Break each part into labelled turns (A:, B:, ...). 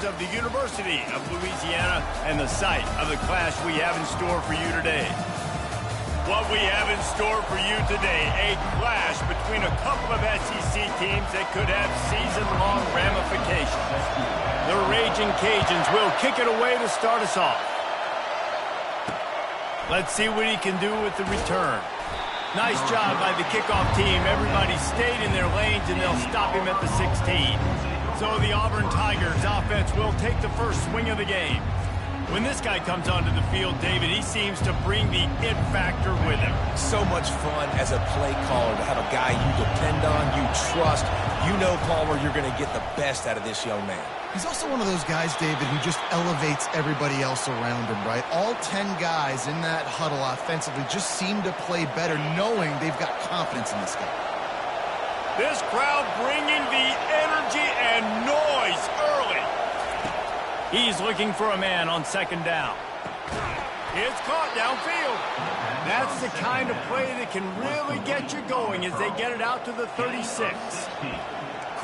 A: of the University of Louisiana and the site of the clash we have in store for you today. What we have in store for you today, a clash between a couple of SEC teams that could have season-long ramifications. The Raging Cajuns will kick it away to start us off. Let's see what he can do with the return. Nice job by the kickoff team. Everybody stayed in their lanes, and they'll stop him at the 16. So the Auburn Tigers offense will take the first swing of the game. When this guy comes onto the field, David, he seems to bring the it factor with him.
B: So much fun as a play caller to have a guy you depend on, you trust. You know, Palmer, you're going to get the best out of this young man.
C: He's also one of those guys, David, who just elevates everybody else around him, right? All 10 guys in that huddle offensively just seem to play better knowing they've got confidence in this guy.
A: This crowd bringing the energy and noise early. He's looking for a man on second down. It's caught downfield. That's the kind of play that can really get you going as they get it out to the 36.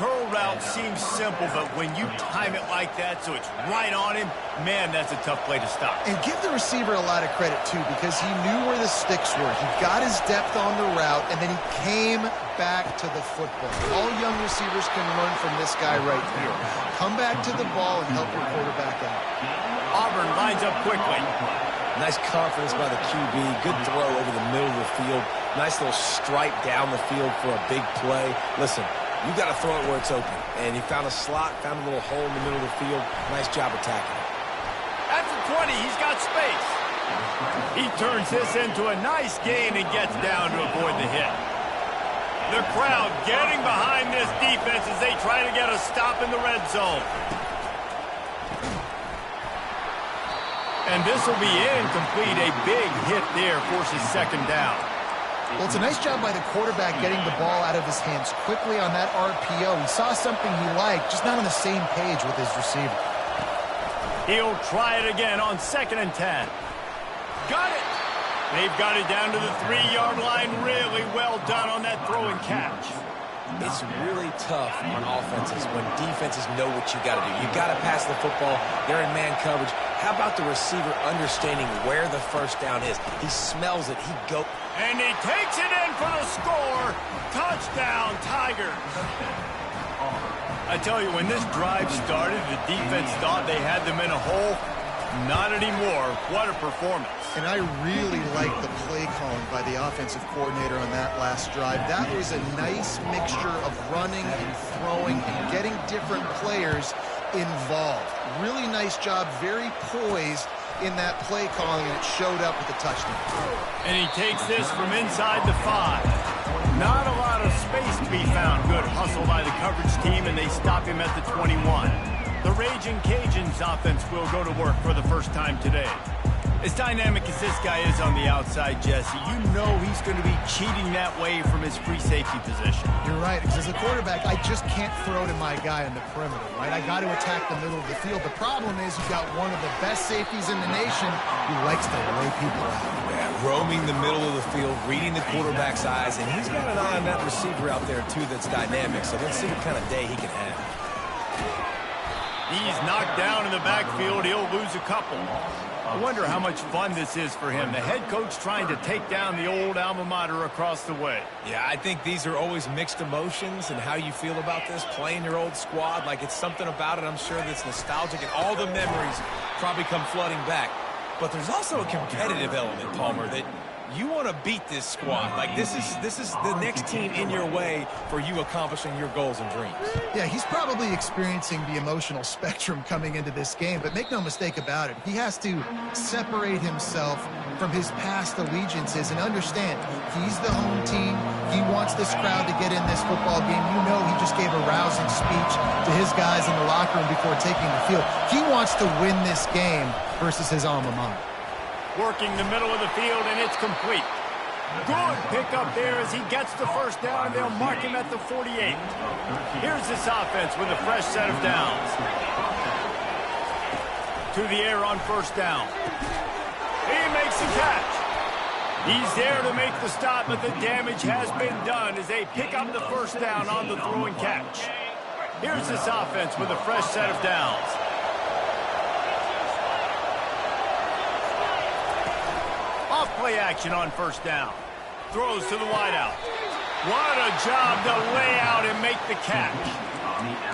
A: Curl route seems simple, but when you time it like that so it's right on him, man, that's a tough play to stop.
C: And give the receiver a lot of credit, too, because he knew where the sticks were. He got his depth on the route, and then he came back to the football. All young receivers can learn from this guy right here. Come back to the ball and help your quarterback out.
A: Auburn lines up quickly.
B: Nice confidence by the QB. Good throw over the middle of the field. Nice little stripe down the field for a big play. Listen, you got to throw it where it's open. And he found a slot, found a little hole in the middle of the field. Nice job attacking it.
A: At the 20, he's got space. He turns this into a nice gain and gets down to avoid the hit. The crowd getting behind this defense as they try to get a stop in the red zone. And this will be incomplete. A big hit there forces second down.
C: Well, it's a nice job by the quarterback getting the ball out of his hands quickly on that RPO. He saw something he liked, just not on the same page with his receiver.
A: He'll try it again on 2nd and 10. Got it! They've got it down to the 3-yard line. Really well done on that throw and catch.
B: It's really tough on offenses when defenses know what you got to do. You got to pass the football. They're in man coverage. How about the receiver understanding where the first down is? He smells it. He goes.
A: And he takes it in for the score. Touchdown, Tigers. I tell you, when this drive started, the defense thought they had them in a hole. Not anymore. What a performance.
C: And I really like the play calling by the offensive coordinator on that last drive. That was a nice mixture of running and throwing and getting different players involved. Really nice job, very poised in that play calling, and it showed up with a touchdown.
A: And he takes this from inside the 5. Not a lot of space to be found. Good hustle by the coverage team, and they stop him at the 21. The Raging Cajuns offense will go to work for the first time today. As dynamic as this guy is on the outside, Jesse, you know he's going to be cheating that way from his free safety position.
C: You're right, because as a quarterback, I just can't throw to my guy on the perimeter, right? I got to attack the middle of the field. The problem is you've got one of the best safeties in the nation who likes to lay people out.
B: Yeah, roaming the middle of the field, reading the quarterback's eyes, and he's got an eye on that receiver out there, too, that's dynamic. So let's see what kind of day he can have.
A: He's knocked down in the backfield. He'll lose a couple. I wonder how much fun this is for him. The head coach trying to take down the old alma mater across the way.
B: Yeah, I think these are always mixed emotions and how you feel about this, playing your old squad. Like, it's something about it, I'm sure, that's nostalgic, and all the memories probably come flooding back. But there's also a competitive element, Palmer, that you want to beat this squad. Like, this is the next team in your way for you accomplishing your goals and dreams.
C: Yeah, he's probably experiencing the emotional spectrum coming into this game, but make no mistake about it. He has to separate himself from his past allegiances and understand he's the home team. He wants this crowd to get in this football game. You know he just gave a rousing speech to his guys in the locker room before taking the field. He wants to win this game versus his alma mater.
A: Working the middle of the field, and it's complete. Good pickup there as he gets the first down, and they'll mark him at the 48. Here's this offense with a fresh set of downs. To the air on first down. He makes the catch. He's there to make the stop, but the damage has been done as they pick up the first down on the throw and catch. Here's this offense with a fresh set of downs. off play action on first down. Throws to the wideout. What a job to lay out and make the catch.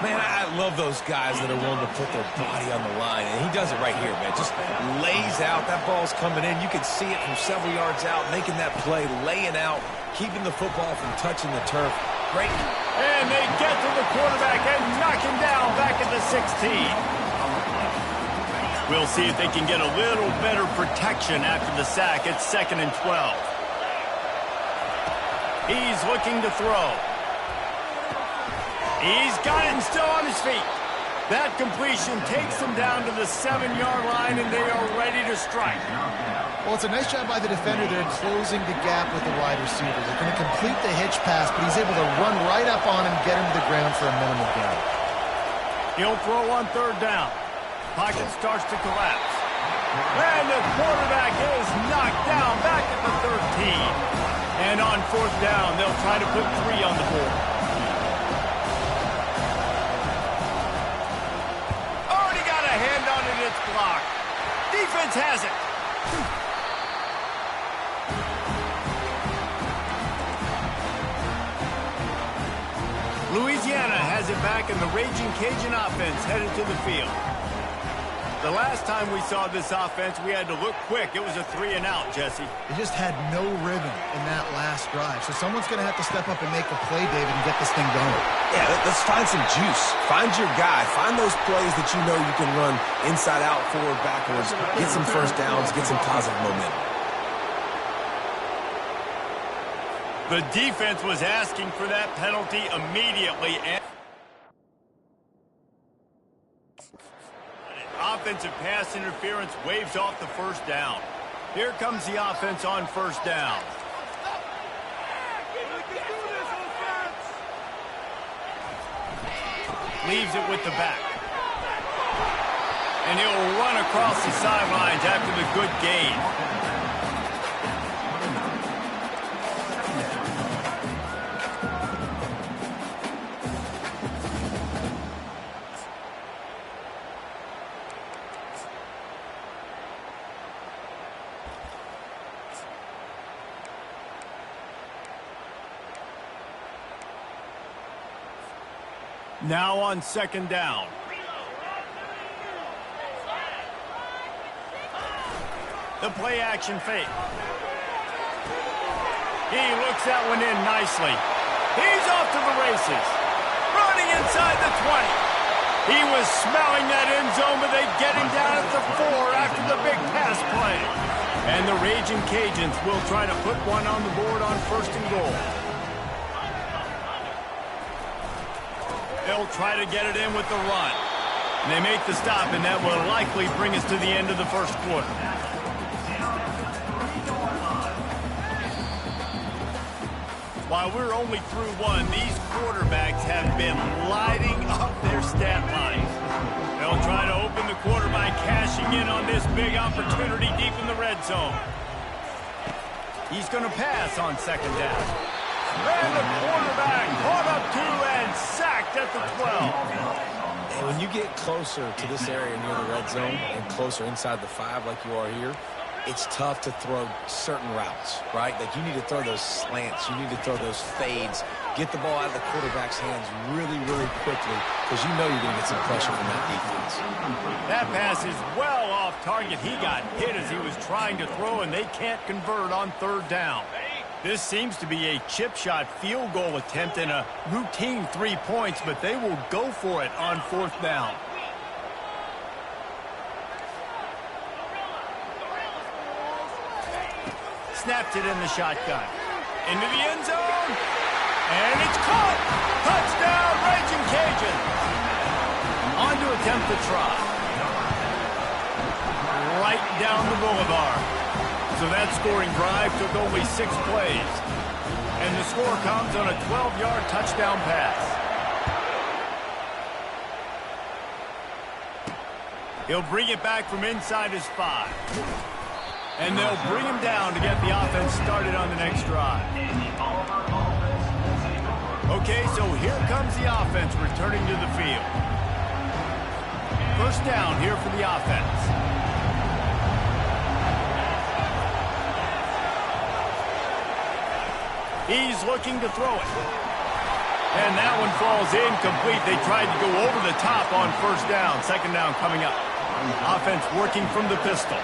B: Man, I love those guys that are willing to put their body on the line, and he does it right here, man. Just lays out. That ball's coming in. You can see it from several yards out, making that play, laying out, keeping the football from touching the turf. Great.
A: And they get to the quarterback and knock him down back at the 16. We'll see if they can get a little better protection after the sack. It's 2nd and 12. He's looking to throw. He's got it and still on his feet. That completion takes them down to the 7-yard line, and they are ready to strike.
C: Well, it's a nice job by the defender there closing the gap with the wide receiver. They're going to complete the hitch pass, but he's able to run right up on him, get him to the ground for a minimal gain.
A: He'll throw on 3rd down. Pocket starts to collapse. And the quarterback is knocked down back at the 13. And on 4th down, they'll try to put 3 on the board. Already got a hand on it, it's blocked. Defense has it. Louisiana has it back, and the Raging Cajun offense headed to the field. The last time we saw this offense, we had to look quick. It was a 3-and-out, Jesse.
C: They just had no rhythm in that last drive. So someone's going to have to step up and make a play, David, and get this thing going.
B: Yeah, let's find some juice. Find your guy. Find those plays that you know you can run inside out, forward, backwards, get some first downs, get some positive momentum.
A: The defense was asking for that penalty immediately. And offensive pass interference waves off the first down. Here comes the offense on first down. Leaves it with the back. And he'll run across the sidelines after the good gain. Now on 2nd down. The play action fake. He looks that one in nicely. He's off to the races. Running inside the 20. He was smelling that end zone, but they get him down at the 4 after the big pass play. And the Raging Cajuns will try to put one on the board on 1st and goal. They'll try to get it in with the run. And they make the stop, and that will likely bring us to the end of the first quarter. While we're only through one, these quarterbacks have been lighting up their stat lines. They'll try to open the quarter by cashing in on this big opportunity deep in the red zone. He's going to pass on 2nd down. And the quarterback caught up to and sacked at the 12.
B: And when you get closer to this area near the red zone and closer inside the 5 like you are here, it's tough to throw certain routes, right? Like you need to throw those slants. You need to throw those fades. Get the ball out of the quarterback's hands really, really quickly because you know you're going to get some pressure from that defense.
A: That pass is well off target. He got hit as he was trying to throw, and they can't convert on 3rd down. This seems to be a chip shot field goal attempt and a routine 3 points, but they will go for it on 4th down. Snaps it in the shotgun. Into the end zone. And it's caught. Touchdown, Raging Cajun. On to attempt the try. Right down the boulevard. So that scoring drive took only 6 plays. And the score comes on a 12-yard touchdown pass. He'll bring it back from inside his 5. And they'll bring him down to get the offense started on the next drive. Okay, so here comes the offense returning to the field. First down here for the offense. He's looking to throw it. And that one falls incomplete. They tried to go over the top on first down. Second down coming up. Offense working from the pistol.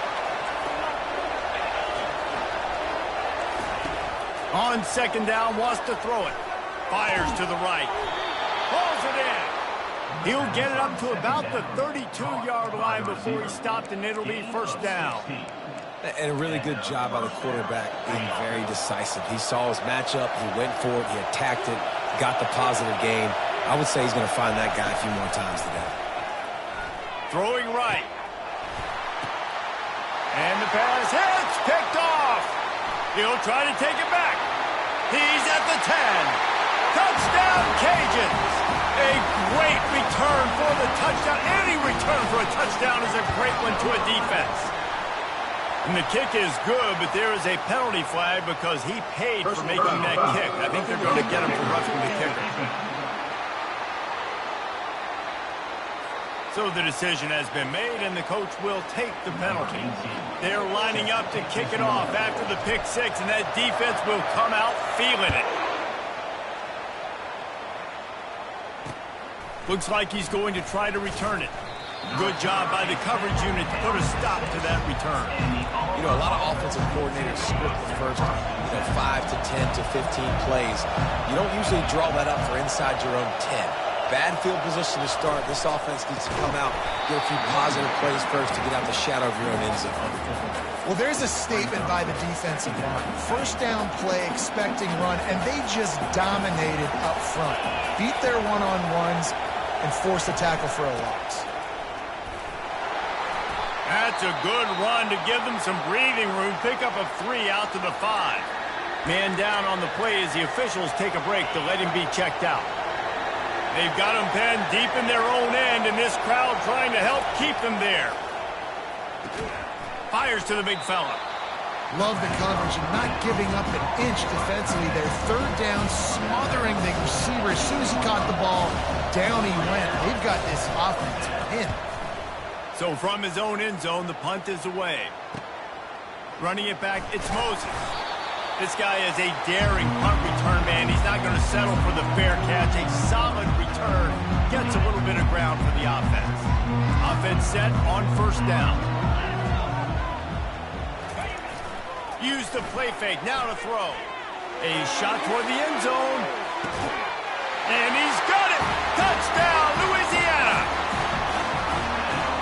A: On second down, wants to throw it. Fires to the right. Pulls it in. He'll get it up to about the 32-yard line before he stopped, and it'll be first down.
B: And a really good job by the quarterback being very decisive. He saw his matchup, he went for it, he attacked it, got the positive gain. I would say he's going to find that guy a few more times today.
A: Throwing right. And the pass hits, picked off. He'll try to take it back. He's at the 10. Touchdown, Cajuns. A great return for the touchdown. Any return for a touchdown is a great one to a defense. And the kick is good, but there is a penalty flag because he paid for making that kick. I think they're going to get him for roughing the kicker. So the decision has been made, and the coach will take the penalty. They're lining up to kick it off after the pick six, and that defense will come out feeling it. Looks like he's going to try to return it. Good job by the coverage unit to put a stop to that return.
B: You know, a lot of offensive coordinators script the first 5 to 10 to 15 plays. You don't usually draw that up for inside your own 10. Bad field position to start. This offense needs to come out, get a few positive plays first to get out the shadow of your own end zone.
C: Well, there's a statement by the defensive line. First down play, expecting run, and they just dominated up front. Beat their one-on-ones and forced the tackle for a loss.
A: That's a good run to give them some breathing room. Pick up a 3 out to the 5. Man down on the play as the officials take a break to let him be checked out. They've got him penned deep in their own end, and this crowd trying to help keep them there. Fires to the big fella.
C: Love the coverage and not giving up an inch defensively. Their third down, smothering the receiver. As soon as he caught the ball, down he went. They've got this offense pinned.
A: So from his own end zone, the punt is away. Running it back, it's Moses. This guy is a daring punt return man. He's not going to settle for the fair catch. A solid return. Gets a little bit of ground for the offense. Offense set on first down. Use the play fake. Now to throw. A shot toward the end zone. And he's got it. Touchdown, Louisiana.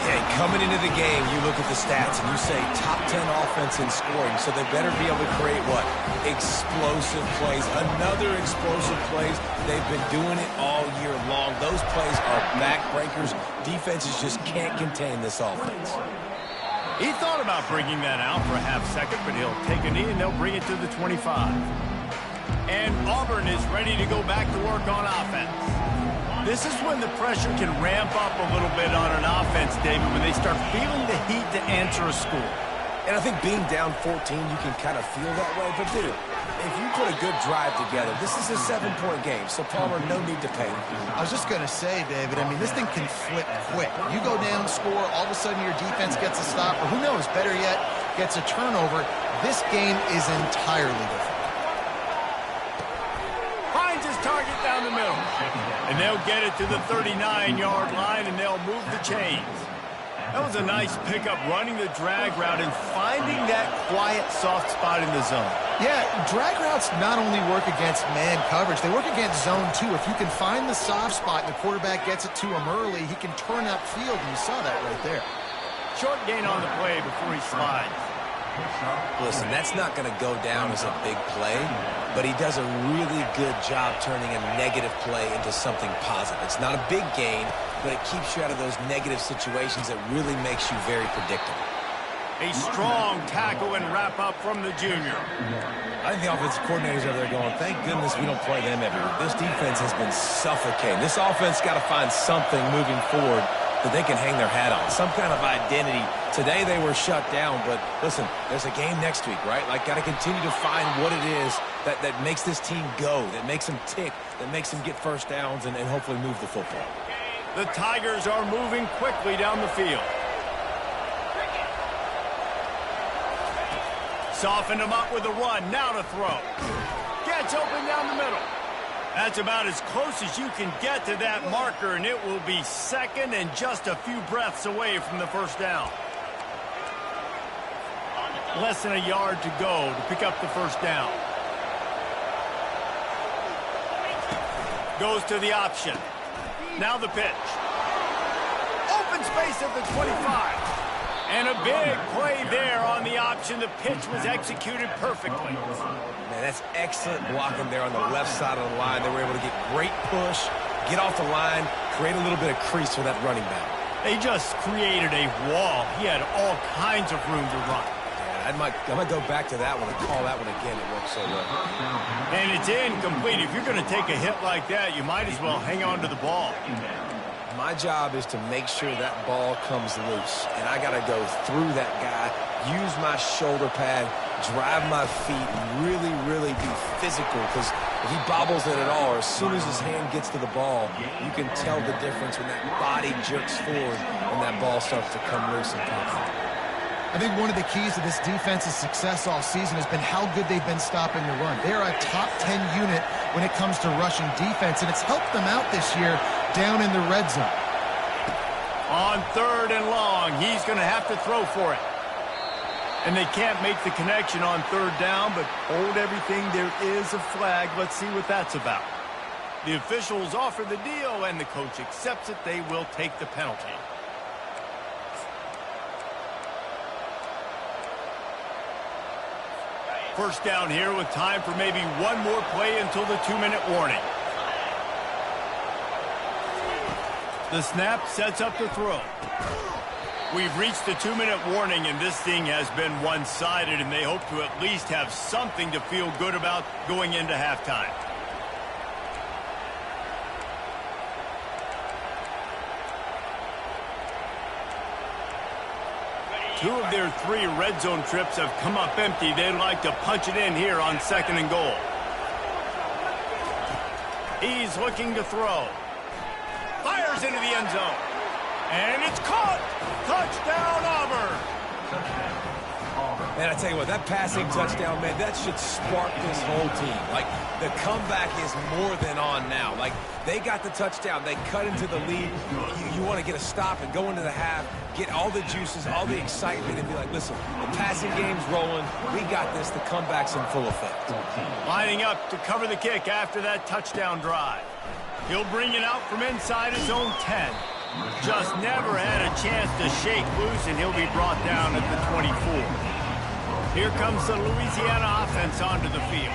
B: Yeah, coming into the game, you look at the stats and you say top 10 offense in scoring, so they better be able to create what? Explosive plays. Another explosive plays. They've been doing it all year long. Those plays are backbreakers. Defenses just can't contain this offense.
A: He thought about bringing that out for a half second, but he'll take a knee and they'll bring it to the 25. And Auburn is ready to go back to work on offense. This is when the pressure can ramp up a little bit on an offense, David, when they start feeling the heat to answer a score.
B: And I think being down 14, you can kind of feel that way. But, dude, if you put a good drive together, this is a 7-point game. So, Palmer, no need to panic.
C: I was just going to say, David, I mean, this thing can flip quick. You go down, score, all of a sudden your defense gets a stop, or who knows, better yet, gets a turnover. This game is entirely different.
A: Finds his target down the middle. And they'll get it to the 39-yard line, and they'll move the chains. That was a nice pickup, running the drag route and finding that quiet, soft spot in the zone.
C: Yeah, drag routes not only work against man coverage, they work against zone too. If you can find the soft spot and the quarterback gets it to him early, he can turn upfield, and you saw that right there.
A: Short gain on the play before he slides.
B: Listen, that's not going to go down as a big play, but he does a really good job turning a negative play into something positive. It's not a big gain, but it keeps you out of those negative situations that really makes you very predictable.
A: A strong tackle and wrap up from the junior.
B: I think the offensive coordinators over there going, thank goodness we don't play them every week. This defense has been suffocating. This offense got to find something moving forward that they can hang their hat on, some kind of identity. Today they were shut down, but listen, there's a game next week, right? Like, got to continue to find what it is that makes this team go, that makes them tick, that makes them get first downs and hopefully move the football.
A: The Tigers are moving quickly down the field. Softened him up with a run, now to throw. Gets open down the middle. That's about as close as you can get to that marker, and it will be second and just a few breaths away from the first down. Less than a yard to go to pick up the first down. Goes to the option. Now the pitch. Open space at the 25. And a big play there on the option. The pitch was executed perfectly.
B: Man, that's excellent blocking there on the left side of the line. They were able to get great push, get off the line, create a little bit of crease for that running back.
A: They just created a wall. He had all kinds of room to run.
B: Yeah, I might go back to that one and call that one again. It worked so well.
A: And it's incomplete. If you're going to take a hit like that, you might as well hang on to the ball.
B: My job is to make sure that ball comes loose, and I got to go through that guy, use my shoulder pad, drive my feet, really, really be physical, because if he bobbles it at all, or as soon as his hand gets to the ball, you can tell the difference when that body jerks forward and that ball starts to come loose and pop.
C: I think one of the keys to this defense's success all season has been how good they've been stopping the run. They're a top 10 unit when it comes to rushing defense, and it's helped them out this year down in the red zone.
A: On third and long, he's going to have to throw for it. And they can't make the connection on third down, but hold everything. There is a flag. Let's see what that's about. The officials offer the deal, and the coach accepts it. They will take the penalty. First down here with time for maybe one more play until the 2-minute warning. The snap sets up the throw. We've reached the 2-minute warning, and this thing has been one-sided, and they hope to at least have something to feel good about going into halftime. Two of their 3 red zone trips have come up empty. They'd like to punch it in here on 2nd and goal. He's looking to throw. Fires into the end zone. And it's caught. Touchdown, Auburn.
B: Man, I tell you what, that passing touchdown, man, that should spark this whole team. Like, the comeback is more than on now. Like, they got the touchdown. They cut into the lead. You want to get a stop and go into the half, get all the juices, all the excitement, and be like, listen, the passing game's rolling. We got this. The comeback's in full effect.
A: Lining up to cover the kick after that touchdown drive. He'll bring it out from inside his own 10. Just never had a chance to shake loose, and he'll be brought down at the 24. Here comes the Louisiana offense onto the field.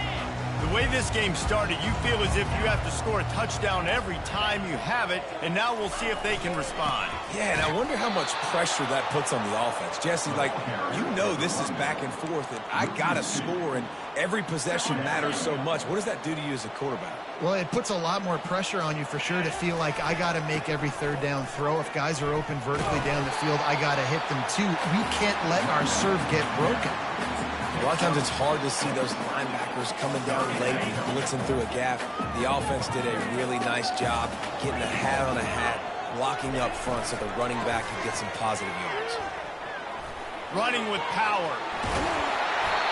A: The way this game started, you feel as if you have to score a touchdown every time you have it, and now we'll see if they can respond.
B: Yeah, and I wonder how much pressure that puts on the offense. Jesse, like, you know this is back and forth, and I got to score, and every possession matters so much. What does that do to you as a quarterback?
C: Well, it puts a lot more pressure on you for sure to feel like I got to make every third down throw. If guys are open vertically down the field, I got to hit them too. We can't let our serve get broken.
B: A lot of times it's hard to see those linebackers coming down late and blitzing through a gap. The offense did a really nice job getting a hat on a hat, blocking up front so the running back could get some positive yards.
A: Running with power.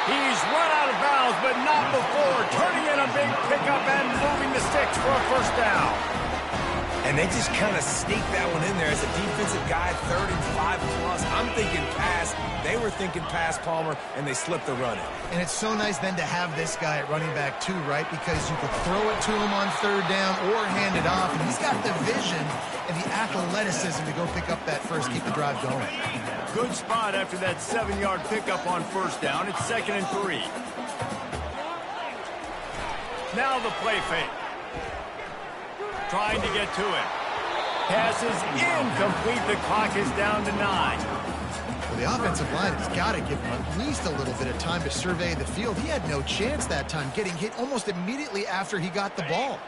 A: He's run out of bounds, but not before. Turning in a big pickup and moving the sticks for a first down.
B: And they just kind of sneaked that one in there as a defensive guy, 3rd and 5 plus. I'm thinking pass. They were thinking pass, Palmer, and they slipped the run in.
C: And it's so nice then to have this guy at running back too, right? Because you could throw it to him on third down or hand it off. And he's got the vision and the athleticism to go pick up that first, keep the drive going.
A: Good spot after that 7-yard pickup on first down. It's 2nd and 3. Now the play fake. Trying to get to him. Pass is incomplete. The clock is down to 9.
C: Well, the offensive line has got to give him at least a little bit of time to survey the field. He had no chance that time, getting hit almost immediately after he got the ball.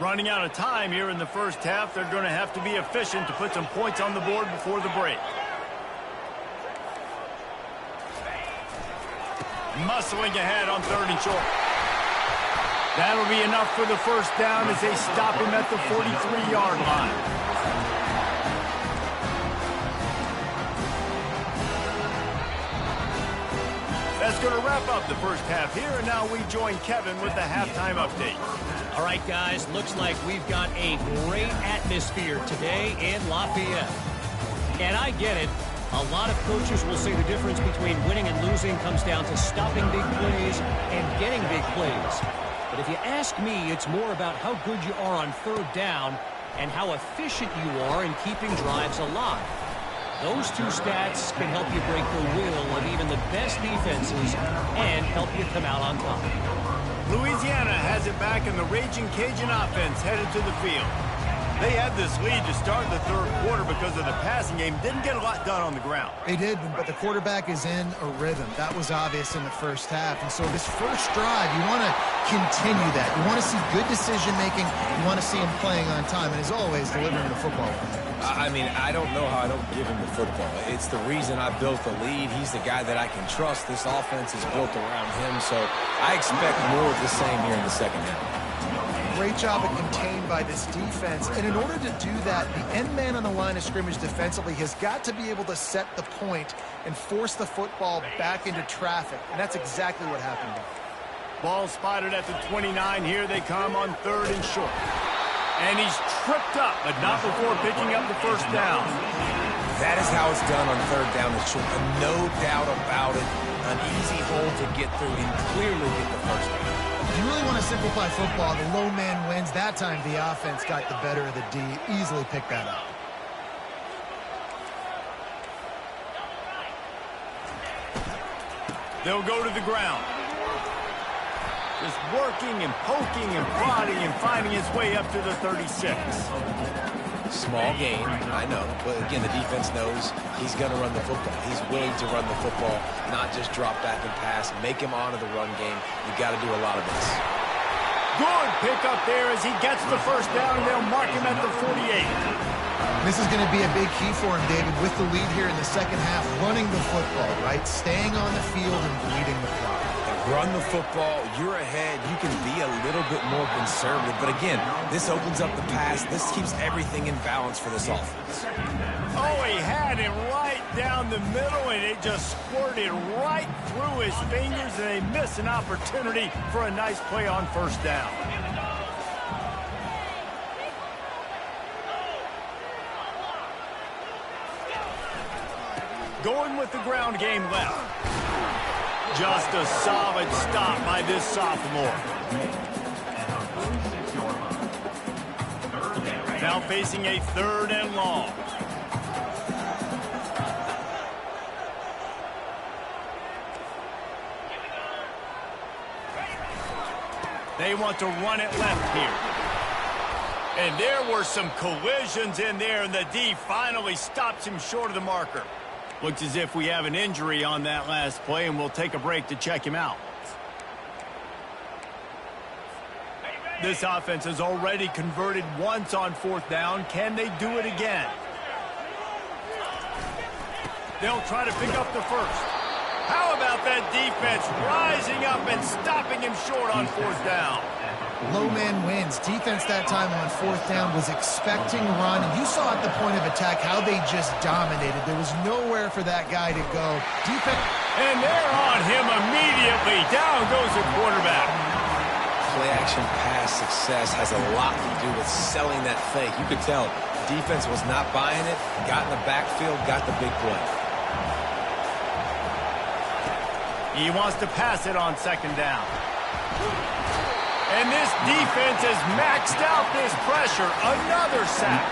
A: Running out of time here in the first half. They're going to have to be efficient to put some points on the board before the break. Muscling ahead on 3rd and short. That'll be enough for the first down as they stop him at the 43-yard line. That's going to wrap up the first half here, and now we join Kevin with the halftime update.
D: All right, guys, looks like we've got a great atmosphere today in Lafayette. And I get it. A lot of coaches will say the difference between winning and losing comes down to stopping big plays and getting big plays. But if you ask me, it's more about how good you are on third down and how efficient you are in keeping drives alive. Those two stats can help you break the will of even the best defenses and help you come out on top.
A: Louisiana has it back, and the Raging Cajun offense headed to the field. They had this lead to start the third quarter because of the passing game. Didn't get a lot done on the ground.
C: They did, but the quarterback is in a rhythm. That was obvious in the first half. And so this first drive, you want to continue that. You want to see good decision-making. You want to see him playing on time. And as always, delivering the football.
B: I mean, I don't know how I don't give him the football. It's the reason I built the lead. He's the guy that I can trust. This offense is built around him. So I expect more of the same here in the second half.
C: Great job at contained by this defense. And in order to do that, the end man on the line of scrimmage defensively has got to be able to set the point and force the football back into traffic. And that's exactly what happened.
A: Ball spotted at the 29. Here they come on third and short. And he's tripped up, but not before picking up the first down.
B: That is how it's done on third down and short. No doubt about it. An easy hole to get through and clearly get the first down.
C: If you really want to simplify football, the low man wins. That time the offense got the better of the D. Easily picked that up.
A: They'll go to the ground. Just working and poking and prodding and finding his way up to the 36.
B: Small gain, I know. But again, the defense knows he's going to run the football. He's willing to run the football, not just drop back and pass. Make him honor the run game. You've got to do a lot of this.
A: Good pick up there as he gets the first down. They'll mark him at the 48.
C: This is going to be a big key for him, David, with the lead here in the second half, running the football, right? Staying on the field and bleeding the clock.
B: Run the football, you're ahead, you can be a little bit more conservative. But again, this opens up the pass. This keeps everything in balance for this offense.
A: Oh, he had him right down the middle, and it just squirted right through his fingers, and they miss an opportunity for a nice play on first down. Going with the ground game left. Just a solid stop by this sophomore. Now facing a third and long. They want to run it left here. And there were some collisions in there, and the D finally stops him short of the marker. Looks as if we have an injury on that last play, and we'll take a break to check him out. This offense has already converted once on fourth down. Can they do it again? They'll try to pick up the first. How about that defense rising up and stopping him short on fourth down?
C: Low man wins. Defense that time on fourth down was expecting run, and you saw at the point of attack how they just dominated. There was nowhere for that guy to go. Defense.
A: And they're on him immediately. Down goes the quarterback.
B: Play-action pass success has a lot to do with selling that fake. You could tell defense was not buying it, got in the backfield, got the big play.
A: He wants to pass it on second down. And this defense has maxed out this pressure. Another sack.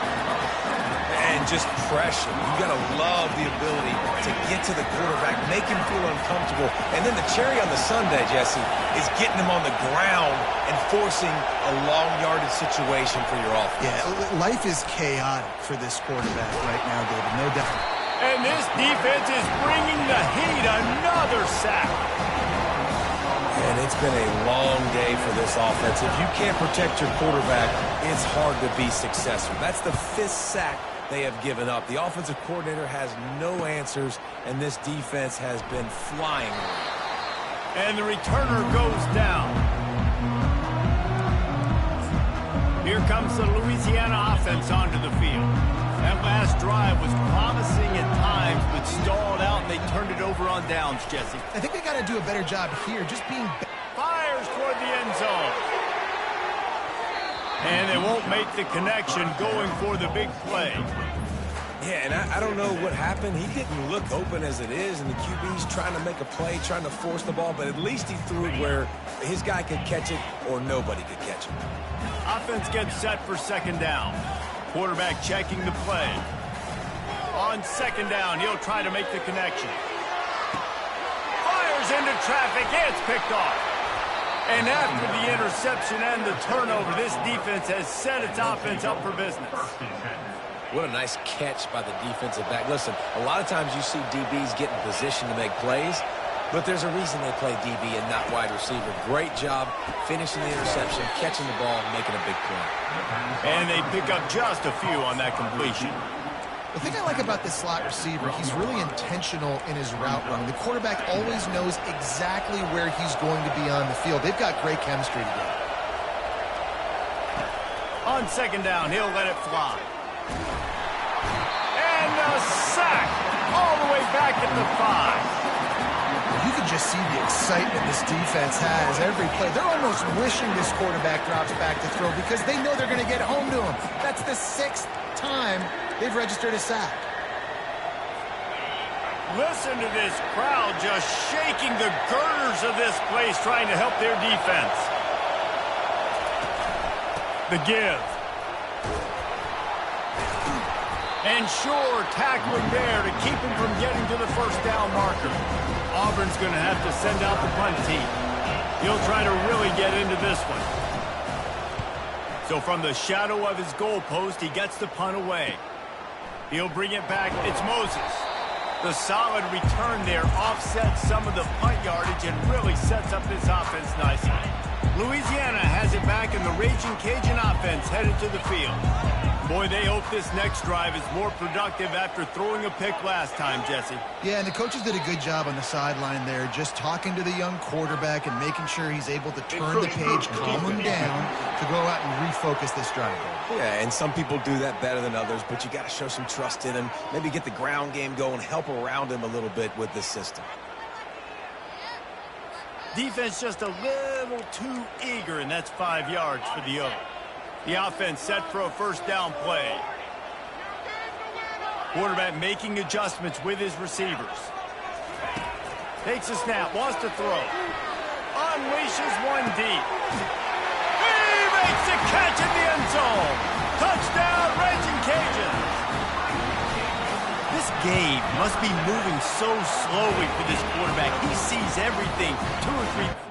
B: And just pressure. You got to love the ability to get to the quarterback, make him feel uncomfortable. And then the cherry on the sundae, Jesse, is getting him on the ground and forcing a long yardage situation for your offense.
C: Yeah, life is chaotic for this quarterback right now, David, no doubt.
A: And this defense is bringing the heat. Another sack.
B: And it's been a long day for this offense. If you can't protect your quarterback, it's hard to be successful. That's the fifth sack they have given up. The offensive coordinator has no answers, and this defense has been flying.
A: And the returner goes down. Here comes the Louisiana offense onto the field. That last drive was promising at times, but stalled out, and they turned it over on downs, Jesse.
C: I think they got to do a better job here, just being...
A: Fires toward the end zone. And they won't make the connection going for the big play.
B: Yeah, and I don't know what happened. He didn't look open as it is, and the QB's trying to make a play, trying to force the ball, but at least he threw it where his guy could catch it or nobody could catch it.
A: Offense gets set for second down. Quarterback checking the play. On second down, he'll try to make the connection. Fires into traffic. It's picked off. And after the interception and the turnover, this defense has set its offense up for business.
B: What a nice catch by the defensive back. Listen, a lot of times you see DBs get in position to make plays, but there's a reason they play DB and not wide receiver. Great job finishing the interception, catching the ball, and making a big play.
A: And they pick up just a few on that completion.
C: The thing I like about this slot receiver, he's really intentional in his route running. The quarterback always knows exactly where he's going to be on the field. They've got great chemistry together.
A: On second down, he'll let it fly. And a sack all the way back at the 5.
C: You can just see the excitement this defense has every play. They're almost wishing this quarterback drops back to throw because they know they're going to get home to him. That's the 6th time they've registered a sack.
A: Listen to this crowd just shaking the girders of this place trying to help their defense. The give. And sure, tackling there to keep him from getting to the first down marker. Auburn's going to have to send out the punt team. He'll try to really get into this one. So from the shadow of his goalpost, he gets the punt away. He'll bring it back. It's Moses. The solid return there offsets some of the punt yardage and really sets up this offense nicely. Louisiana has it back, and the Raging Cajun offense headed to the field. Boy, they hope this next drive is more productive after throwing a pick last time, Jesse.
C: Yeah, and the coaches did a good job on the sideline there, just talking to the young quarterback and making sure he's able to turn the page, calm him down to go out and refocus this drive.
B: Yeah, and some people do that better than others, but you got to show some trust in him, maybe get the ground game going, help around him a little bit with this system.
A: Defense just a little too eager, and that's 5 yards for the Oak. The offense set for a first down play. Quarterback making adjustments with his receivers. Takes a snap, wants to throw. Unleashes one deep. He makes a catch in the end zone. Touchdown, Raging Cajuns. This game must be moving so slowly for this quarterback. He sees everything 2 or 3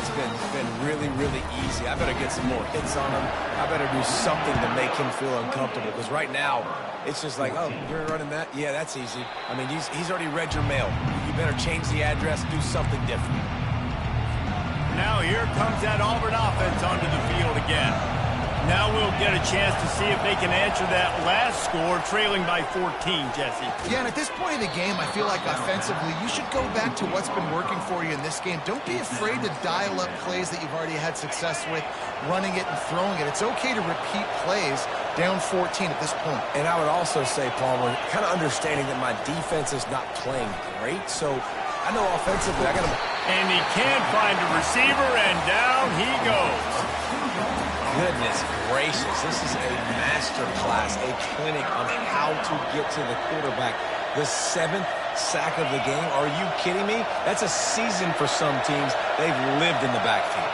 B: it's been really, really easy. I better get some more hits on him. I better do something to make him feel uncomfortable, because right now, it's just like, oh, you're running that? Yeah, that's easy. I mean, he's already read your mail. You better change the address, do something different.
A: Now here comes that Auburn offense onto the field again. Now we'll get a chance to see if they can answer that last score, trailing by 14, Jesse.
C: Yeah, and at this point in the game, I feel like offensively, you should go back to what's been working for you in this game. Don't be afraid to dial up plays that you've already had success with, running it and throwing it. It's okay to repeat plays down 14 at this point.
B: And I would also say, Palmer, kind of understanding that my defense is not playing great, so I know offensively I got to...
A: And he can't find a receiver, and down he goes.
B: Goodness gracious, this is a master class, a clinic on how to get to the quarterback. The 7th sack of the game. Are you kidding me? That's a season for some teams. They've lived in the backfield.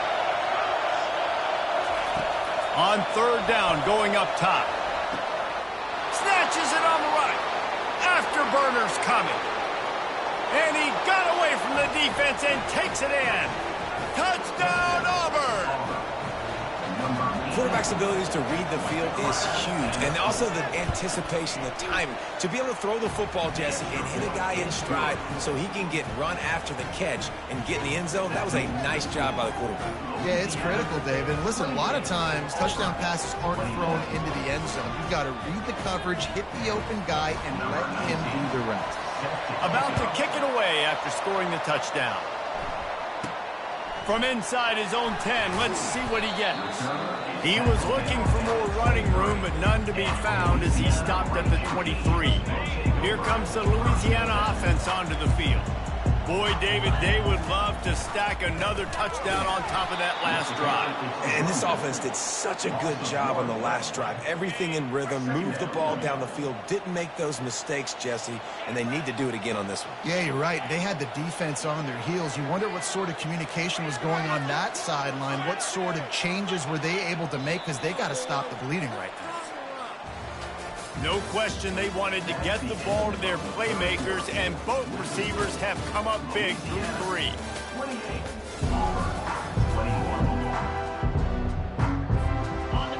A: On 3rd down, going up top. Snatches it on the right. Afterburner's coming. And he got away from the defense and takes it in. Touchdown, Auburn!
B: Quarterback's abilities to read the field is huge. And also the anticipation, the timing. To be able to throw the football, Jesse, and hit a guy in stride so he can get run after the catch and get in the end zone, that was a nice job by the quarterback.
C: Yeah, it's critical, David. And listen, a lot of times, touchdown passes aren't thrown into the end zone. You've got to read the coverage, hit the open guy, and let him do the rest.
A: About to kick it away after scoring the touchdown. From inside his own 10, let's see what he gets. He was looking for more running room, but none to be found as he stopped at the 23. Here comes the Louisiana offense onto the field. Boy, David, they would love to stack another touchdown on top of that last drive.
B: And this offense did such a good job on the last drive. Everything in rhythm, moved the ball down the field, didn't make those mistakes, Jesse, and they need to do it again on this one.
C: Yeah, you're right. They had the defense on their heels. You wonder what sort of communication was going on that sideline. What sort of changes were they able to make, because they got to stop the bleeding right now.
A: No question they wanted to get the ball to their playmakers, and both receivers have come up big through 3.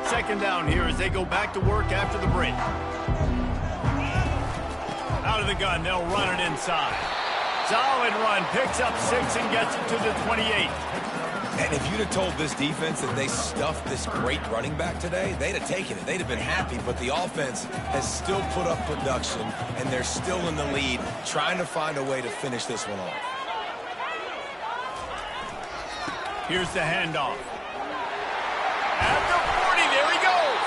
A: Second down here as they go back to work after the break. Out of the gun, they'll run it inside. Solid run, picks up 6 and gets it to the 28.
B: And if you'd have told this defense that they stuffed this great running back today, they'd have taken it. They'd have been happy. But the offense has still put up production, and they're still in the lead, trying to find a way to finish this one off.
A: Here's the handoff. At the 40, there he goes.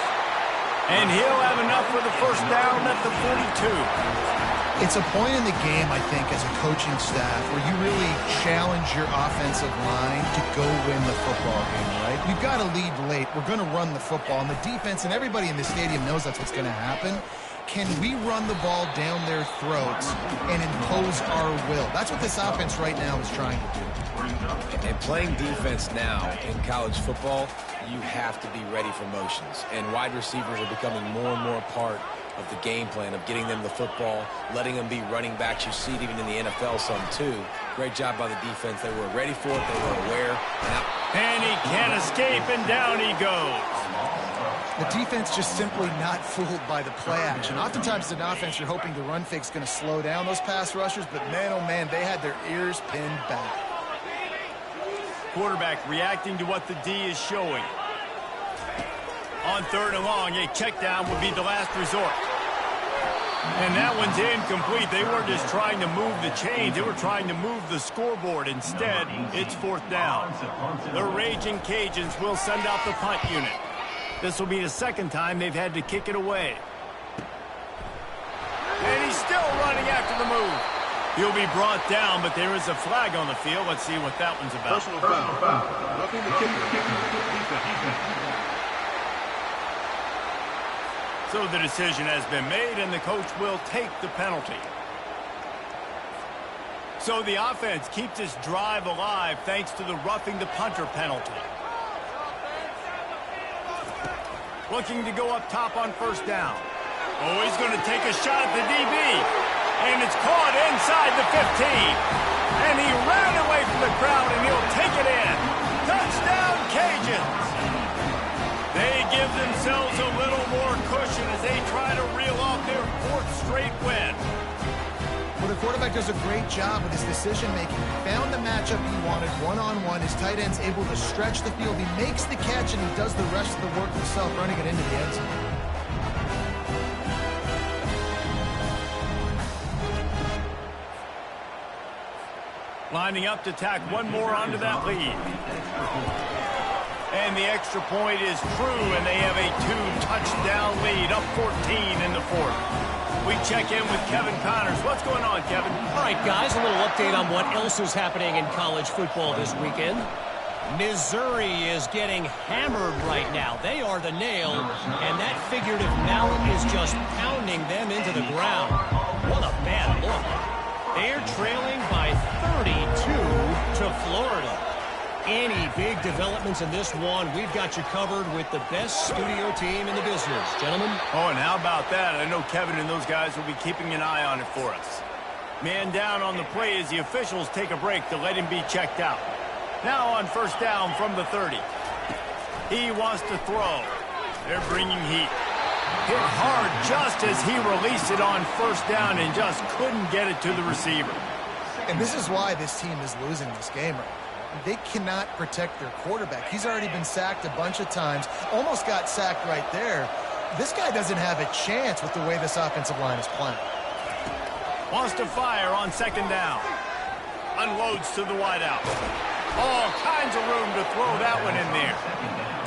A: And he'll have enough for the first down at the 42.
C: It's a point in the game, I think, as a coaching staff where you really challenge your offensive line to go win the football game, right? You've got to lead late. We're going to run the football. And the defense and everybody in the stadium knows that's what's going to happen. Can we run the ball down their throats and impose our will? That's what this offense right now is trying to do.
B: And playing defense now in college football, you have to be ready for motions. And wide receivers are becoming more and more a part of the game plan, of getting them the football, letting them be running backs. You see it even in the NFL some too. Great job by the defense. They were ready for it. They were aware.
A: And he can't escape, and down he goes.
C: The defense just simply not fooled by the play action. Oftentimes an offense, you're hoping the run fake's going to slow down those pass rushers, but man, oh man, they had their ears pinned back.
A: Quarterback reacting to what the D is showing. On 3rd and long, a check down would be the last resort. And that one's incomplete. They weren't just trying to move the chains. They were trying to move the scoreboard. Instead, it's 4th down. The Raging Cajuns will send out the punt unit. This will be the 2nd time they've had to kick it away. And he's still running after the move. He'll be brought down, but there is a flag on the field. Let's see what that one's about.
E: Personal foul. Roughing the kicker.
A: So the decision has been made, and the coach will take the penalty. So the offense keeps this drive alive thanks to the roughing the punter penalty. Looking to go up top on 1st down. Oh, he's going to take a shot at the DB. And it's caught inside the 15. And he ran away from the crowd, and he'll take it in. legends. They give themselves a little more cushion as they try to reel off their 4th straight win.
C: Well, the quarterback does a great job with his decision-making. He found the matchup he wanted one-on-one. His tight end's able to stretch the field. He makes the catch, and he does the rest of the work himself, running it into the end zone.
A: Lining up to tack one more onto that lead. And the extra point is true, and they have a 2-touchdown lead, up 14 in the 4th. We check in with Kevin Connors. What's going on, Kevin?
D: All right, guys, a little update on what else is happening in college football this weekend. Missouri is getting hammered right now. They are the nail, and that figurative mallet is just pounding them into the ground. What a bad look. They're trailing by 32 to Florida. Any big developments in this one, we've got you covered with the best studio team in the business. Gentlemen?
A: Oh, and how about that? I know Kevin and those guys will be keeping an eye on it for us. Man down on the play as the officials take a break to let him be checked out. Now on 1st down from the 30. He wants to throw. They're bringing heat. Hit hard just as he released it on 1st down and just couldn't get it to the receiver.
C: And this is why this team is losing this game right now. They cannot protect their quarterback. He's already been sacked a bunch of times, almost got sacked right there. This guy doesn't have a chance with the way this offensive line is playing.
A: Wants to fire on 2nd down. Unloads to the wideout. All kinds of room to throw that one in there.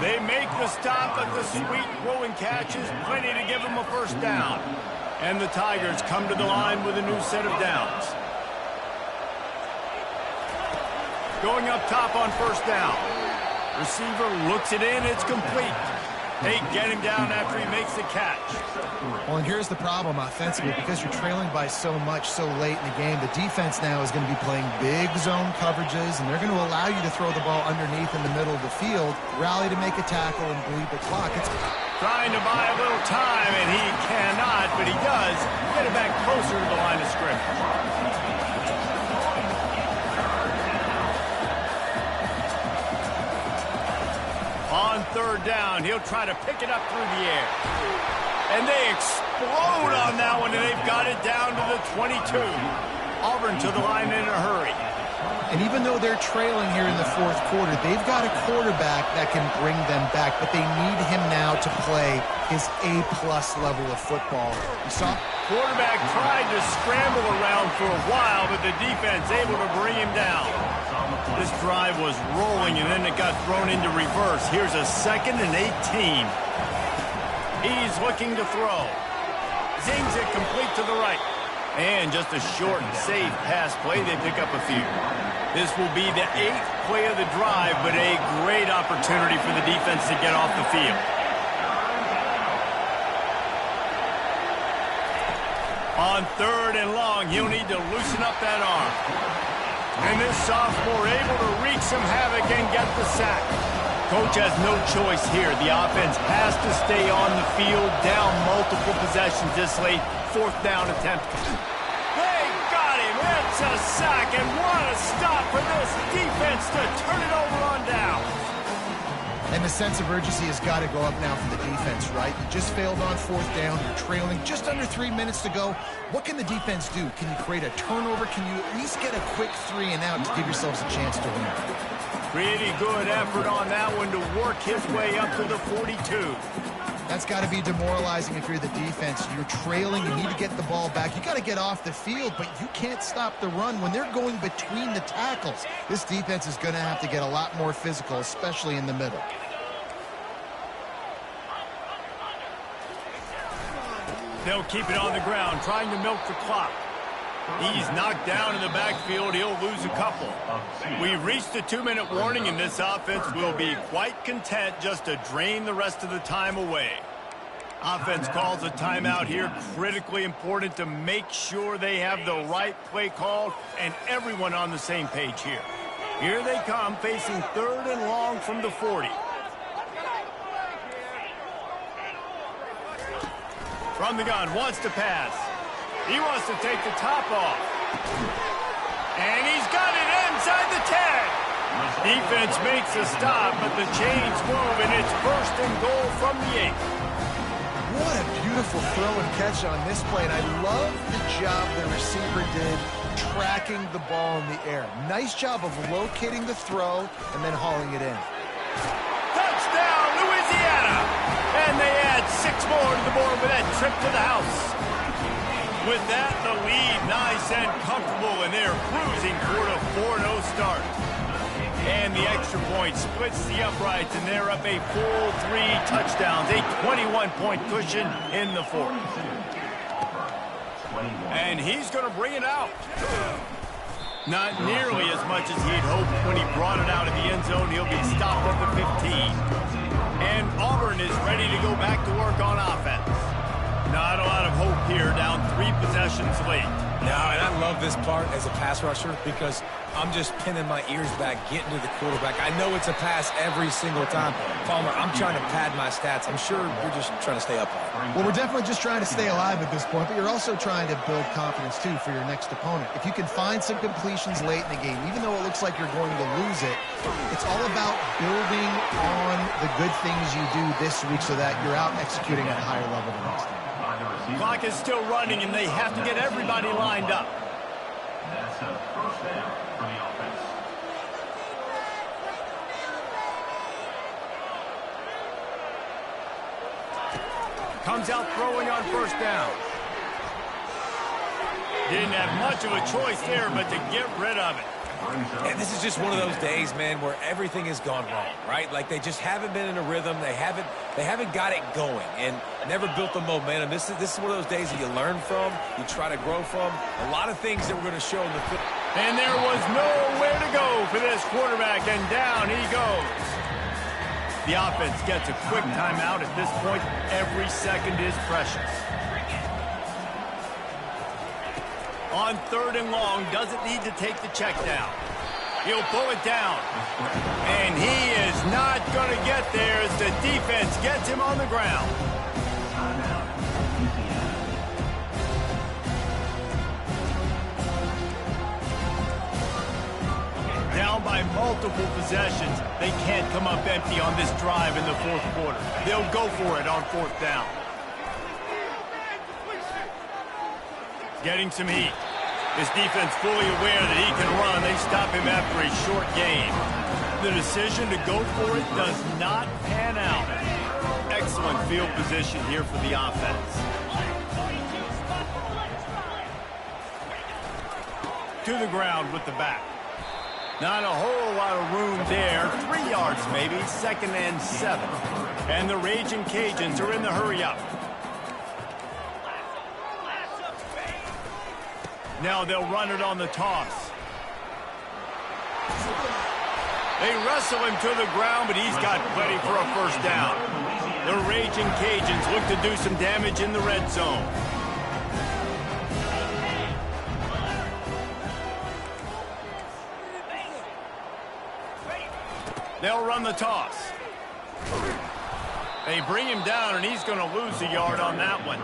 A: They make the stop, but the sweet throwing catch is plenty to give them a 1st down. And the Tigers come to the line with a new set of downs. Going up top on 1st down. Receiver looks it in. It's complete. They get him down after he makes the catch.
C: Well, and here's the problem offensively. Because you're trailing by so much so late in the game, the defense now is going to be playing big zone coverages, and they're going to allow you to throw the ball underneath in the middle of the field, rally to make a tackle, and bleed the clock. It's
A: trying to buy a little time, and he cannot, but he does get it back closer to the line of scrimmage. On 3rd down, he'll try to pick it up through the air. And they explode on that one, and they've got it down to the 22. Auburn to the line in a hurry.
C: And even though they're trailing here in the 4th quarter, they've got a quarterback that can bring them back, but they need him now to play his A-plus level of football. You saw
A: quarterback tried to scramble around for a while, but the defense able to bring him down. This drive was rolling, and then it got thrown into reverse. Here's a 2nd and 18. He's looking to throw. Zings it complete to the right. And just a short, safe pass play. They pick up a few. This will be the 8th play of the drive, but a great opportunity for the defense to get off the field. On 3rd and long, he'll need to loosen up that arm. And this sophomore able to wreak some havoc and get the sack. Coach has no choice here. The offense has to stay on the field, down multiple possessions this late. 4th down attempt. They got him. It's a sack, and what a stop for this defense to turn it over on down.
C: And the sense of urgency has got to go up now from the defense, right? You just failed on 4th down. You're trailing just under 3 minutes to go. What can the defense do? Can you create a turnover? Can you at least get a quick 3 and out to give yourselves a chance to win?
A: Pretty good effort on that one to work his way up to the 42.
C: That's got to be demoralizing if you're the defense. You're trailing. You need to get the ball back. You got to get off the field, but you can't stop the run. When they're going between the tackles, this defense is going to have to get a lot more physical, especially in the middle.
A: They'll keep it on the ground, trying to milk the clock. He's knocked down in the backfield. He'll lose a couple. We've reached the 2-minute warning, and this offense will be quite content just to drain the rest of the time away. Offense calls a timeout here. Critically important to make sure they have the right play called and everyone on the same page here. Here they come, facing 3rd and long from the 40. From the gun, wants to pass. He wants to take the top off. And he's got it inside the 10. Defense makes a stop, but the chains move, and it's first and goal from the 8.
C: What a beautiful throw and catch on this play, and I love the job the receiver did tracking the ball in the air. Nice job of locating the throw and then hauling it in.
A: Touchdown, Louisiana! And they add 6 more to the board with that trip to the house. With that, the lead nice and comfortable, and they're cruising toward a 4-0 start. And the extra point splits the uprights, and they're up a full 3 touchdowns, a 21-point cushion in the 4th. And he's going to bring it out. Not nearly as much as he'd hoped when he brought it out of the end zone. He'll be stopped at the 15. And Auburn is ready to go back to work on offense. Not a lot of hope here, down 3 possessions late.
B: No, and I love this part as a pass rusher because I'm just pinning my ears back, getting to the quarterback. I know it's a pass every single time. Palmer, I'm trying to pad my stats. I'm sure you're just trying to stay up on it.
C: Well, we're definitely just trying to stay alive at this point, but you're also trying to build confidence, too, for your next opponent. If you can find some completions late in the game, even though it looks like you're going to lose it, it's all about building on the good things you do this week so that you're out executing at a higher level the next time.
A: Clock is still running, and they have to get everybody lined up.
E: That's a first down for the offense.
A: Comes out throwing on first down. Didn't have much of a choice there, but to get rid of it.
B: And this is just one of those days, man, where everything has gone wrong, right? Like they just haven't been in a rhythm. They haven't got it going and never built the momentum. This is one of those days that you learn from, you try to grow from. A lot of things that we're going to show in the field.
A: And there was nowhere to go for this quarterback, and down he goes. The offense gets a quick timeout. At this point, every second is precious. On 3rd and long, doesn't need to take the check down. He'll pull it down. And he is not going to get there as the defense gets him on the ground. Down by multiple possessions, they can't come up empty on this drive in the 4th quarter. They'll go for it on 4th down. Getting some heat. His defense fully aware that he can run. They stop him after a short gain. The decision to go for it does not pan out. Excellent field position here for the offense. To the ground with the back. Not a whole lot of room there. 3 yards maybe. 2nd and 7. And the Raging Cajuns are in the hurry-up. Now they'll run it on the toss. They wrestle him to the ground, but he's got plenty for a first down. The Raging Cajuns look to do some damage in the red zone. They'll run the toss. They bring him down, and he's going to lose a yard on that one.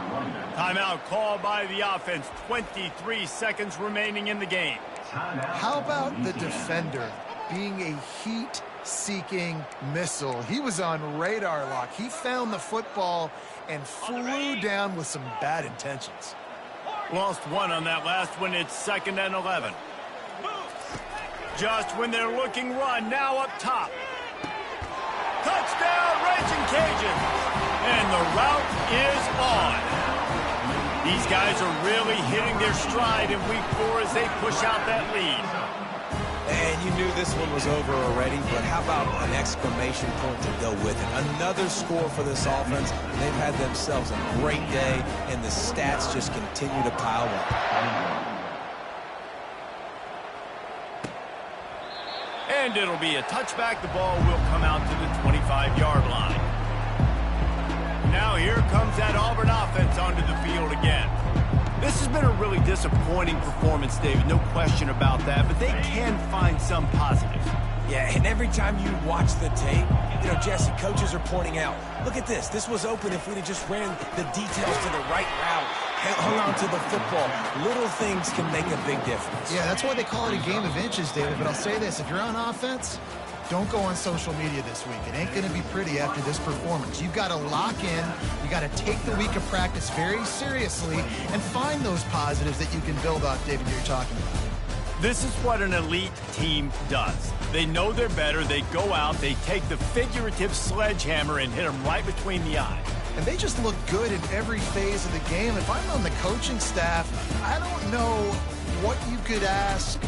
A: Timeout called by the offense. 23 seconds remaining in the game.
C: How about the defender being a heat-seeking missile? He was on radar lock. He found the football and flew down with some bad intentions.
A: Lost 1 on that last one. It's 2nd and 11. Just when they're looking run, now up top. Touchdown, Raging Cajuns! And the route is on. These guys are really hitting their stride in week 4 as they push out that lead.
B: And you knew this one was over already, but how about an exclamation point to go with it? Another score for this offense. They've had themselves a great day, and the stats just continue to pile up.
A: And it'll be a touchback. The ball will come out to the 25-yard line. Now here comes that Auburn offense onto the field again. This has been a really disappointing performance, David. No question about that, but they can find some positive.
B: Yeah, and every time you watch the tape, you know, Jesse, coaches are pointing out, look at this. This was open if we'd have just ran the details to the right route. hung on to the football. Little things can make a big difference.
C: Yeah, that's why they call it a game of inches, David. But I'll say this, if you're on offense, don't go on social media this week. It ain't going to be pretty after this performance. You've got to lock in. You got to take the week of practice very seriously and find those positives that you can build off, David, you're talking about.
A: This is what an elite team does. They know they're better. They go out. They take the figurative sledgehammer and hit them right between the eyes.
C: And they just look good in every phase of the game. If I'm on the coaching staff, I don't know what you could ask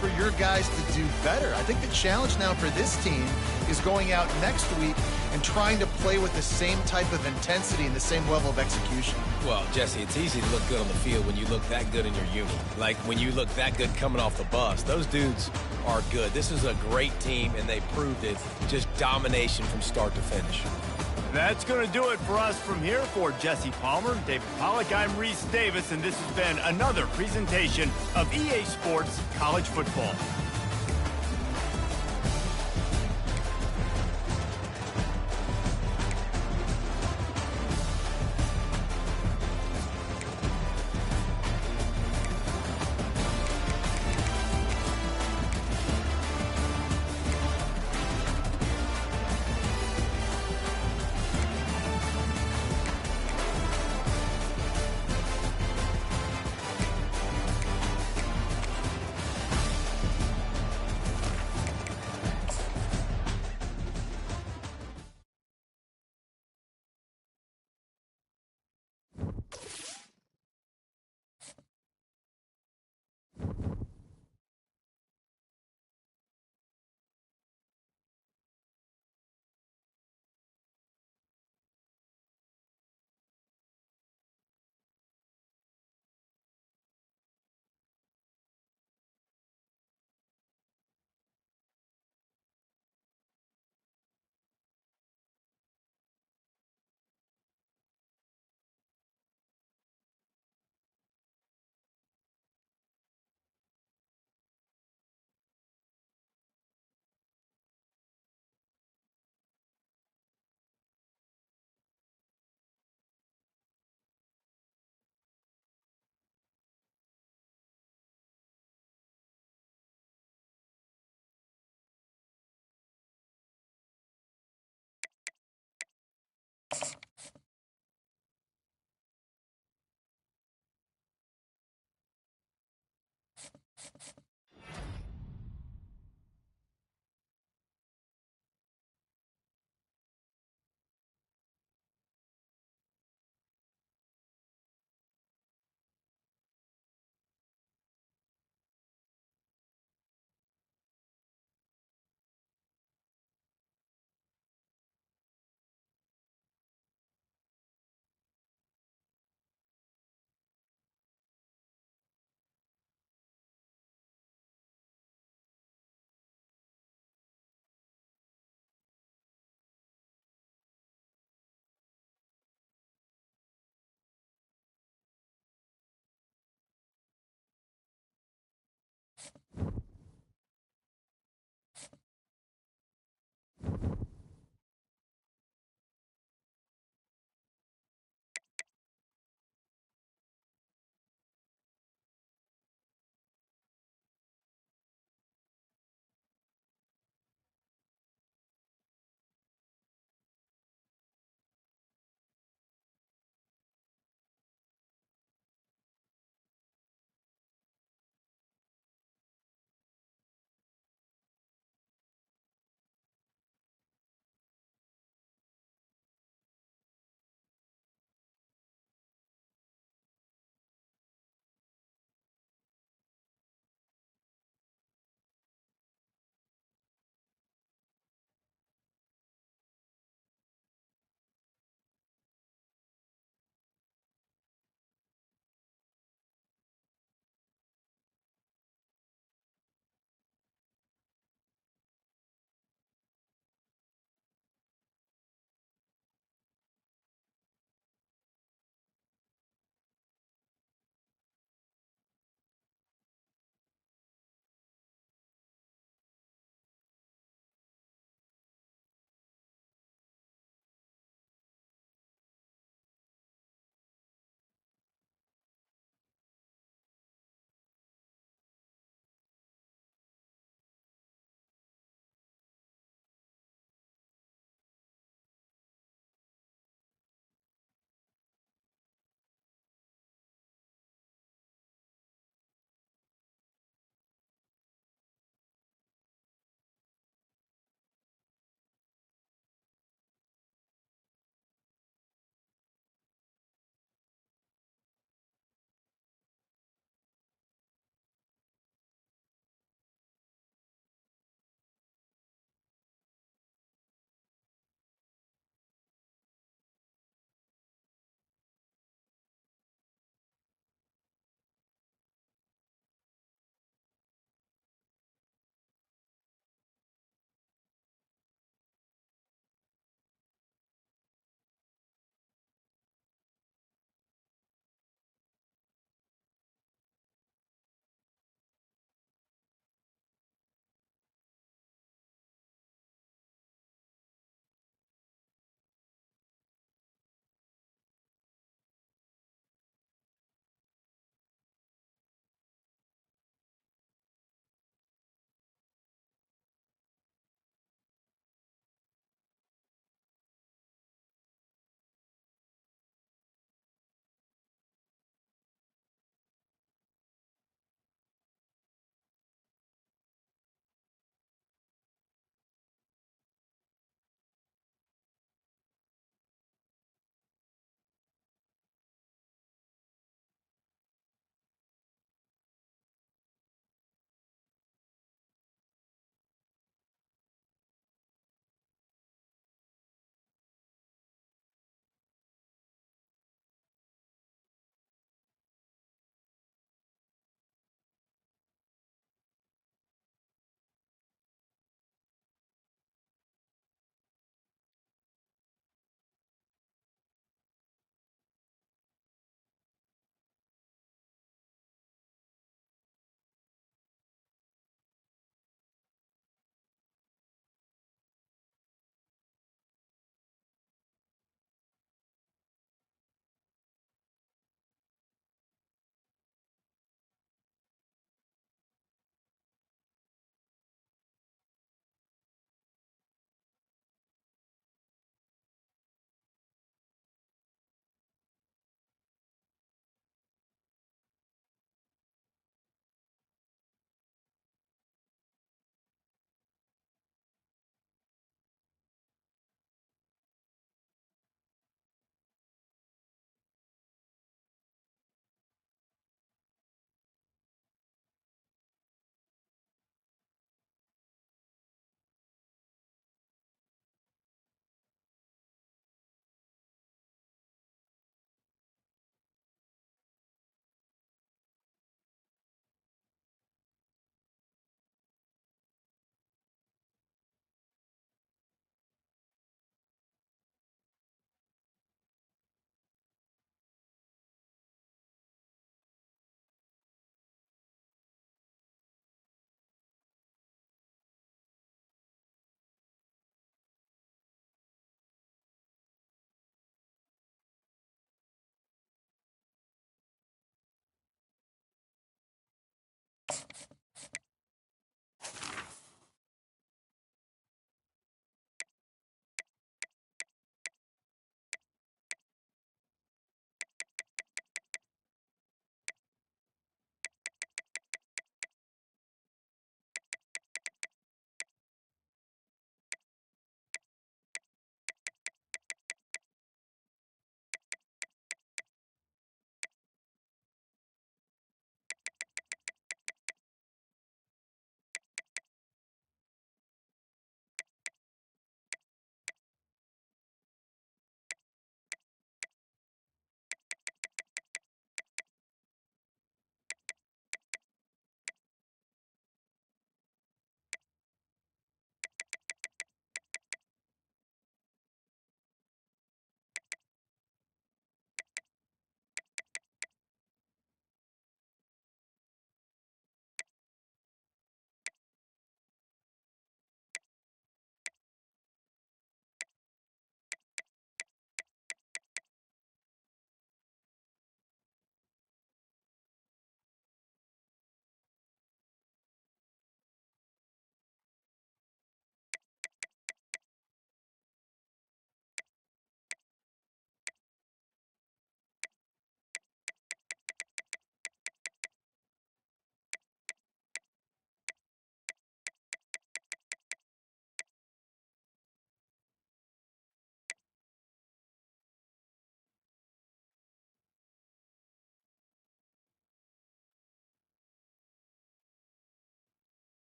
C: for your guys to do better. I think the challenge now for this team is going out next week and trying to play with the same type of intensity and the same level of execution.
B: Well, Jesse, it's easy to look good on the field when you look that good in your uni. Like when you look that good coming off the bus. Those dudes are good. This is a great team, and they proved it. Just domination from start to finish.
A: That's going to do it for us from here. For Jesse Palmer, David Pollack, I'm Reese Davis, and this has been another presentation of EA Sports College Football.